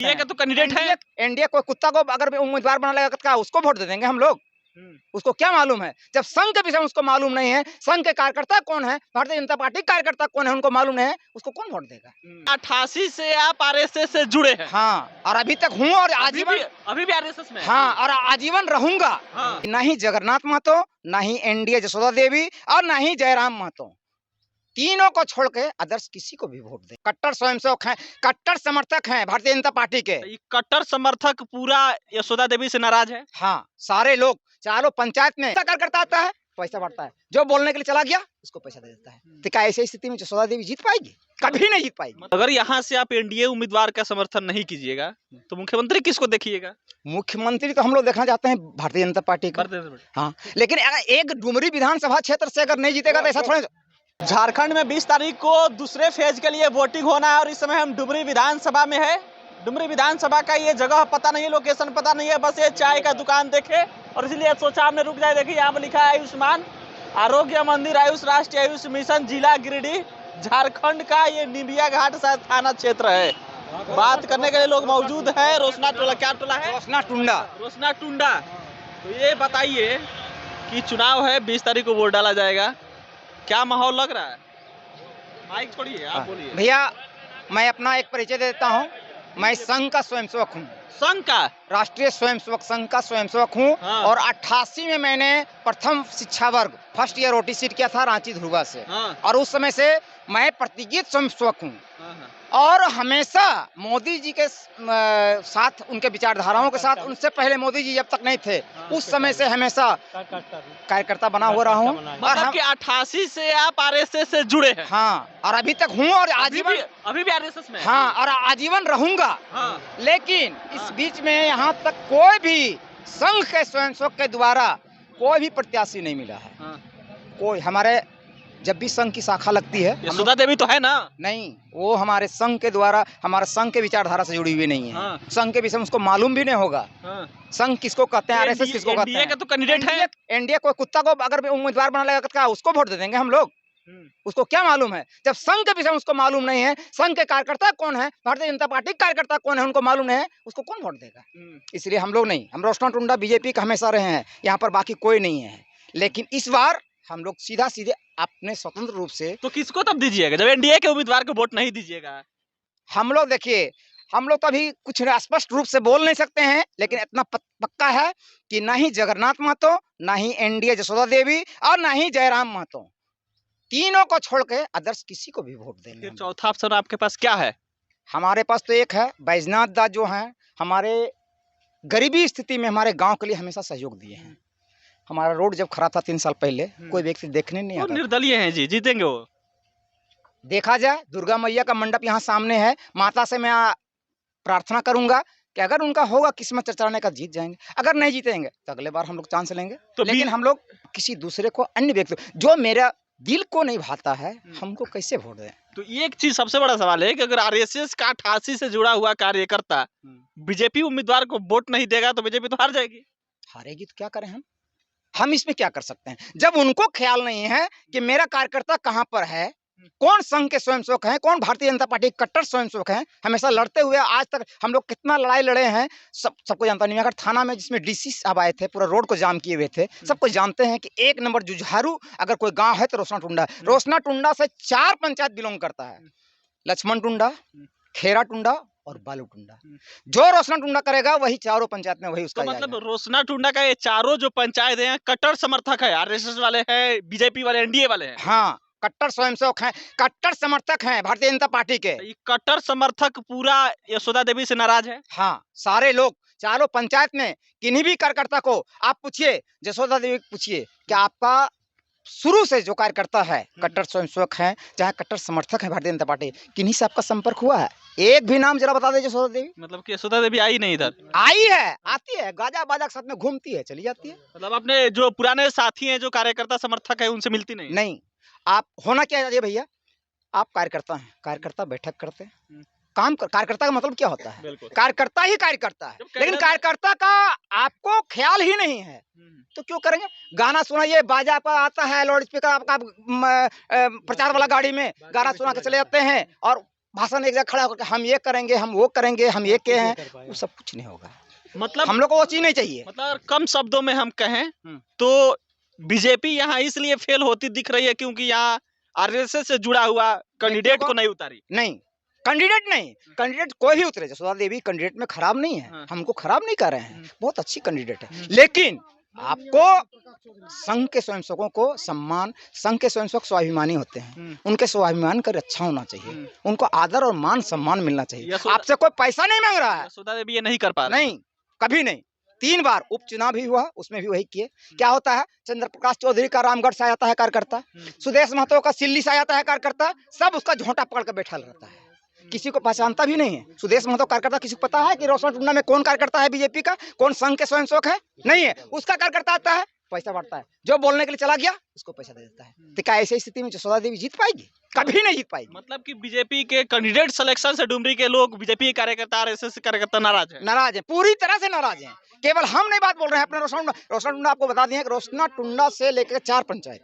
NDA का तो candidate है। एनडीए कोई कुत्ता को अगर उम्मीदवार बना लेगा तो क्या उसको वोट दे देंगे हम लोग? उसको क्या मालूम है? जब संघ के विषय में उसको मालूम नहीं है, संघ के कार्यकर्ता कौन है, भारतीय जनता पार्टी कार्यकर्ता कौन है, उनको मालूम नहीं है, उसको कौन वोट देगा? 88 से आप आरएसएस से जुड़े हैं। हाँ, और अभी तक हूँ और आजीवन अभी भी आरएसएस में। हाँ, और आजीवन रहूंगा। हाँ। ना ही जगन्नाथ महतो, ना ही एनडीए जसोदा देवी और ना ही जयराम महतो, तीनों को छोड़ के अदर्स किसी को भी वोट दे। कट्टर स्वयंसेवक हैं, कट्टर समर्थक हैं भारतीय जनता पार्टी के। कट्टर समर्थक पूरा यशोदा देवी से नाराज है। हाँ, सारे लोग, चारों पंचायत में कार्यकर्ता आता है, पैसा बढ़ता है, जो बोलने के लिए चला गया उसको पैसा दे देता है। तो क्या ऐसी स्थिति में यशोदा देवी जीत पाएगी? कभी नहीं जीत पाएगी। अगर यहाँ से आप एनडीए उम्मीदवार का समर्थन नहीं कीजिएगा तो मुख्यमंत्री किसको देखिएगा? मुख्यमंत्री तो हम लोग देखना चाहते हैं भारतीय जनता पार्टी का। हाँ, लेकिन अगर एक डुमरी विधानसभा क्षेत्र से अगर नहीं जीतेगा तो ऐसा थोड़ा। झारखंड में 20 तारीख को दूसरे फेज के लिए वोटिंग होना है और इस समय हम डुमरी विधानसभा में है। डुमरी विधानसभा का ये जगह पता नहीं है, लोकेशन पता नहीं है, बस ये चाय का दुकान देखे और इसलिए सोचा हमने रुक जाए। देखिए यहाँ पर लिखा है आयुष्मान आरोग्य मंदिर आयुष राष्ट्रीय आयुष मिशन जिला गिरिडीह झारखंड का ये निबिया घाट थाना क्षेत्र है। बात करने के लिए लोग मौजूद है। रोशना टोला, क्या टोला है? रोशना टुंडा। रोशना टुंडा। तो ये बताइए कि चुनाव है, 20 तारीख को वोट डाला जाएगा, क्या माहौल लग रहा है? माइक छोड़िए, आप बोलिए। भैया, मैं अपना एक परिचय देता हूँ। मैं संघ का स्वयंसेवक हूँ। संघ का? राष्ट्रीय स्वयंसेवक संघ का स्वयंसेवक हूँ। हाँ। और 88 में मैंने प्रथम शिक्षा वर्ग फर्स्ट ईयर ओटी सीट किया था रांची ध्रुवा से। हाँ। और उस समय से मैं प्रतिज्ञित स्वयंसेवक हूँ। हाँ। और हमेशा मोदी जी के साथ, उनके विचारधाराओं के साथ, उनसे पहले मोदी जी जब तक नहीं थे उस समय से हमेशा कार्यकर्ता बना हो रहा हूँ। और मतलब कि 88 से आप आरएसएस से जुड़े हैं? हाँ, और अभी तक हूँ और आजीवन अभी भी आरएसएस में। हाँ, और आजीवन रहूंगा। हाँ। लेकिन इस बीच में यहाँ तक कोई भी संघ के स्वयंसेवक के द्वारा कोई भी प्रत्याशी नहीं मिला है। हाँ। कोई हमारे जब भी संघ की शाखा लगती है, यशोदा देवी तो है ना? नहीं, वो हमारे संघ के द्वारा, हमारे संघ के विचारधारा से जुड़ी हुई नहीं है। हाँ। संघ के विषय में उसको मालूम भी नहीं होगा। हाँ। संघ किसको कहते हैं, आरएसएस किसको कहते हैं। एनडीए का तो कैंडिडेट है। एनडीए कोई कुत्ता को अगर उम्मीदवार बना लेगा तो क्या उसको वोट दे देंगे हम लोग? उसको क्या मालूम है? जब संघ के विषय में उसको मालूम नहीं है, संघ के कार्यकर्ता कौन है, भारतीय जनता पार्टी कार्यकर्ता कौन है, उनको मालूम नहीं है, उसको कौन वोट देगा? इसलिए हम लोग नहीं, हम रोशना टुंडा बीजेपी का हमेशा रहे हैं, यहाँ पर बाकी कोई नहीं है। लेकिन इस बार हम लोग सीधा सीधे अपने स्वतंत्र रूप से। तो किसको तब दीजिएगा जब एनडीए के उम्मीदवार को वोट नहीं दीजिएगा? हम लोग देखिए, हम लोग तो अभी कुछ स्पष्ट रूप से बोल नहीं सकते हैं, लेकिन इतना पक्का है कि ना ही जगन्नाथ महतो, ना ही एनडीए जसोदा देवी और ना ही जयराम महतो, तीनों को छोड़ के अदर्स किसी को भी वोट देंगे। चौथा ऑप्शन आपके पास क्या है? हमारे पास तो एक है, बैजनाथ दास जो हैं, हमारे गरीबी स्थिति में हमारे गांव के लिए हमेशा सहयोग दिए हैं। हमारा रोड जब खराब था 3 साल पहले, कोई व्यक्ति देखने नहीं आता। निर्दलीय हैं जी, जीतेंगे वो। देखा जाए, दुर्गा मैया का मंडप यहाँ सामने है, माता से मैं प्रार्थना करूंगा कि अगर उनका होगा किस्मत चरचाने का, जीत जाएंगे। अगर नहीं जीतेंगे तो अगले बार हम लोग चांस लेंगे। तो लेकिन हम लोग किसी दूसरे को, अन्य व्यक्ति जो मेरा दिल को नहीं भाता है, हमको कैसे वोट दें? तो एक चीज सबसे बड़ा सवाल है कि अगर आरएसएस का 88 से जुड़ा हुआ कार्यकर्ता बीजेपी उम्मीदवार को वोट नहीं देगा तो बीजेपी तो हार जाएगी। हारेगी तो क्या करें हम इसमें क्या कर सकते हैं? जब उनको ख्याल नहीं है कि मेरा कार्यकर्ता कहाँ पर है, कौन संघ के स्वयंसेवक हैं, कौन भारतीय जनता पार्टी कट्टर स्वयंसेवक हैं, हमेशा लड़ते हुए आज तक हम लोग कितना लड़ाई लड़े हैं, सबको जानता नहीं। अगर थाना में जिसमें डीसी साहब आए थे, पूरा रोड को जाम किए हुए थे, सबको जानते हैं कि 1 नंबर जुझारू अगर कोई गांव है तो रोशना टुंडा। रोशना टुंडा से 4 पंचायत बिलोंग करता है, लक्ष्मण टुंडा, खेरा टुंडा और बालू टुंडा। जो रोशना टुंडा करेगा वही चारों पंचायत में वही उसका। तो मतलब रोशना टुंडा का ये चारों जो पंचायत है कट्टर समर्थक है, आरएसएस वाले हैं, बीजेपी वाले, एनडीए वाले हैं। हाँ, कट्टर स्वयंसेवक हैं, कट्टर समर्थक हैं भारतीय जनता पार्टी के। कट्टर समर्थक पूरा यशोदा देवी से नाराज है। हाँ, सारे लोग, चारों पंचायत में किन्हीं भी कार्यकर्ता को आप पूछिए, यशोदा देवी पूछिए कि आपका शुरू से जो कार्यकर्ता है, कट्टर स्वयंसेवक हैं, चाहे कट्टर समर्थक है भारतीय जनता पार्टी, किन्हीं से आपका संपर्क हुआ है? एक भी नाम जरा बता दे यशोदा देवी। मतलब कि यशोदा देवी आई नहीं इधर? आई है, आती है, गाजा बाजा के साथ में घूमती है, चली जाती है। मतलब अपने जो पुराने साथी हैं, जो कार्यकर्ता समर्थक है, उनसे मिलती नहीं? नहीं। आप होना क्या चाहिए भैया, आप कार्यकर्ता हैं, कार्यकर्ता बैठक करते हैं, काम कर। कार्यकर्ता का मतलब क्या होता है? कार्यकर्ता ही कार्यकर्ता है, लेकिन कार्यकर्ता का आपको ख्याल ही नहीं है तो क्यों करेंगे? गाना सुनाइए, बाजा पर आता है, लाउड स्पीकर आपका प्रचार वाला गाड़ी में गाना सुना के चले जाते हैं और भाषण एक जगह खड़ा होकर हम ये करेंगे, हम वो करेंगे, हम ये के हैं, वो सब कुछ नहीं होगा। मतलब हम लोग को वो चीज नहीं चाहिए। मतलब कम शब्दों में हम कहें तो बीजेपी यहाँ इसलिए फेल होती दिख रही है क्योंकि यहाँ आरएसएस से जुड़ा हुआ कैंडिडेट को नहीं उतारी। नहीं, कैंडिडेट नहीं, कैंडिडेट कोई भी उतरे, जसोदा देवी कैंडिडेट में खराब नहीं है, हाँ। हमको खराब नहीं कर रहे हैं, बहुत अच्छी कैंडिडेट है, लेकिन आपको संघ के स्वयंसेवकों को सम्मान, संघ के स्वयंसेवक स्वाभिमानी होते हैं, उनके स्वाभिमान का रक्षा होना चाहिए, उनको आदर और मान सम्मान मिलना चाहिए। आपसे कोई पैसा नहीं मांग रहा है, यशोदा देवी ये नहीं कर पा रहे। नहीं, कभी नहीं। 3 बार उपचुनाव भी हुआ, उसमें भी वही किए। क्या होता है, चंद्र प्रकाश चौधरी का रामगढ़ से आ जाता है कार्यकर्ता, सुदेश महतो का सिल्ली से आ जाता है कार्यकर्ता, सब उसका झोंटा पकड़ कर बैठा रहता है, किसी को पहचानता भी नहीं है। सुदेश महतो कार्यकर्ता किसी को पता है कि रोशना टुंडा में कौन कार्यकर्ता है बीजेपी का, कौन संघ के स्वयंसेवक है, नहीं है। उसका कार्यकर्ता आता है, पैसा बढ़ता है, जो बोलने के लिए चला गया उसको पैसा दे देता है। तो क्या ऐसी स्थिति में यशोदा देवी जीत पाएगी? कभी नहीं जीत पाएगी। मतलब कि बीजेपी के कैंडिडेट सिलेक्शन से डुमरी के लोग, बीजेपी कार्यकर्ता, आरएसएस कार्यकर्ता नाराज है, नाराज है, पूरी तरह से नाराज हैं। केवल हम नहीं बात बोल रहे हैं अपने रोशना टुंडा आपको बता दिए कि रोशना टुंडा से लेकर 4 पंचायत,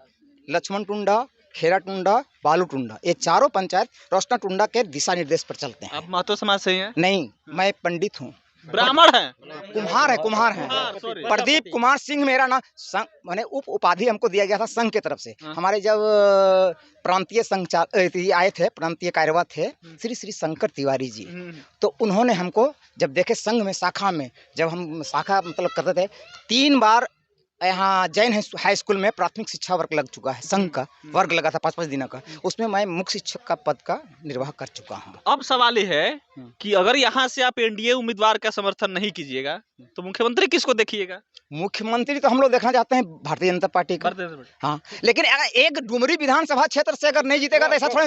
लक्ष्मण टुंडा, खेरा टुंडा, बालू टुंडा, ये चारों पंचायत रोशना टुंडा के दिशा निर्देश पर चलते हैं। आप महतो समाज से ही हैं? नहीं, मैं पंडित हूँ, ब्राह्मण है, कुम्हार है। प्रदीप कुमार सिंह मेरा नाम, मैंने उपाधि हमको दिया गया था संघ की तरफ से। हमारे जब प्रांतीय संघ आए थे, प्रांतीय कार्यवाह थे श्री श्री शंकर तिवारी जी, तो उन्होंने हमको जब देखे संघ में, शाखा में, जब हम शाखा मतलब करते थे, 3 बार यहाँ जैन हाई स्कूल में प्राथमिक शिक्षा वर्ग लग चुका है, संघ का वर्ग लगा था 5-5 दिनों का, उसमें मैं मुख्य शिक्षक का पद का निर्वाह कर चुका हूँ। अब सवाल ये है कि अगर यहाँ से आप एनडीए उम्मीदवार का समर्थन नहीं कीजिएगा तो मुख्यमंत्री किसको देखिएगा? मुख्यमंत्री तो हम लोग देखना चाहते हैं भारतीय जनता पार्टी का। हाँ, लेकिन अगर एक डुमरी विधानसभा क्षेत्र से अगर नहीं जीतेगा तो ऐसा थोड़ा,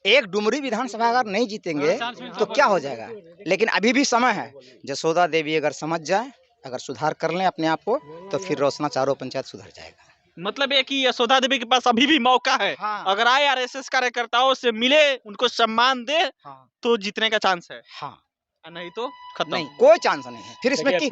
एक डुमरी विधानसभा अगर नहीं जीतेंगे तो क्या हो जाएगा? लेकिन अभी भी समय है, यशोदा देवी अगर समझ जाए, अगर सुधार कर लें अपने आप को, तो फिर रोशना चारों पंचायत सुधर जाएगा। मतलब ये कि यशोदा देवी के पास अभी भी मौका है। हाँ। अगर आए आरएसएस कार्यकर्ताओं से मिले, उनको सम्मान दे, हाँ। तो जीतने का चांस है। हाँ, नहीं तो खत्म। नहीं, कोई चांस नहीं है फिर इसमें कि